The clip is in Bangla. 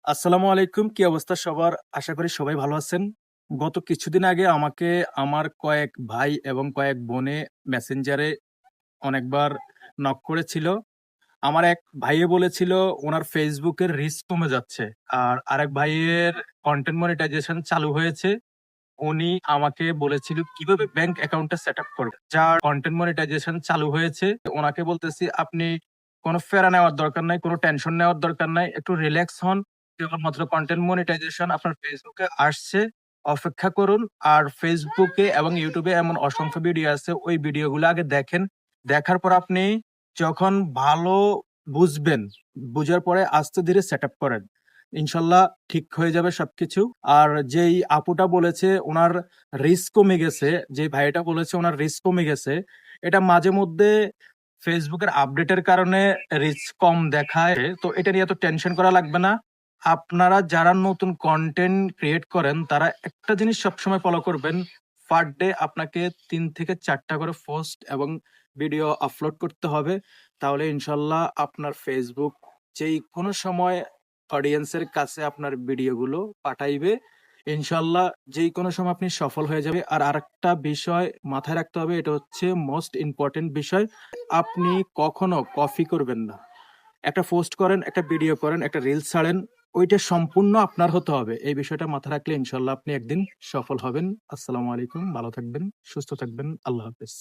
আসসালামু আলাইকুম। কি অবস্থা সবার? আশা করি সবাই ভালো আছেন। গত কিছুদিন আগে আমাকে আমার কয়েক ভাই এবং কয়েক বোনে মেসেঞ্জারে অনেকবার নক করেছিল। আমার এক ভাইয়ে বলেছিল ওনার Facebook এর রিচ কমে যাচ্ছে। আর আরেক ভাইয়ের কনটেন্ট মনিটাইজেশন চালু হয়েছে। উনি আমাকে বলেছিল কিভাবে ব্যাংক অ্যাকাউন্টটা সেটআপ করবে। যার কনটেন্ট মনিটাইজেশন চালু হয়েছে, ওনাকে বলতেছি আপনি কোনো প্যারা নেওয়ার দরকার নাই, কোনো টেনশন নেওয়ার দরকার নাই। একটু রিল্যাক্স হন। কেবলমাত্র কনটেন্ট মনিটাইজেশন আপনার Facebook এ আসছে। অপেক্ষা করুন। আর Facebook এ এবং YouTube এ এমন অসংখ্য ভিডিও আছে, ওই ভিডিওগুলো আগে দেখেন। দেখার পর আপনি যখন ভালো বুঝবেন, বুঝার পরে আস্তে ধীরে সেটআপ করেন। ইনশাল্লাহ ঠিক হয়ে যাবে সবকিছু। আর যেই আপুটা বলেছে ওনার রিস্ক কমে গেছে, যে ভাইটা বলেছে ওনার রিস্ক কমে গেছে, এটা মাঝে মধ্যে ফেসবুকের আপডেটের কারণে রিস্ক কম দেখায়। তো এটা নিয়ে এত টেনশন করা লাগবে না। আপনারা যারা নতুন কন্টেন্ট ক্রিয়েট করেন তারা একটা জিনিস সবসময় ফলো করবেন। পার ডে আপনাকে ৩ থেকে ৪টা করে পোস্ট এবং ভিডিও আপলোড করতে হবে। তাহলে ইনশাল্লাহ আপনার ফেসবুক যেই কোনো সময় অডিয়েন্সের কাছে আপনার ভিডিওগুলো পাঠাইবে। ইনশাল্লাহ যেই কোনো সময় আপনি সফল হয়ে যাবে। আর আরেকটা বিষয় মাথায় রাখতে হবে, এটা হচ্ছে মোস্ট ইম্পর্টেন্ট বিষয়। আপনি কখনো কপি করবেন না। একটা পোস্ট করেন, একটা ভিডিও করেন, একটা রিলস ছাড়েন, ওইটা সম্পূর্ণ আপনার হতে হবে। এই বিষয়টা মাথায় রাখলে ইনশাল্লাহ আপনি একদিন সফল হবেন। আসসালামু আলাইকুম। ভালো থাকবেন, সুস্থ থাকবেন। আল্লাহ হাফেজ।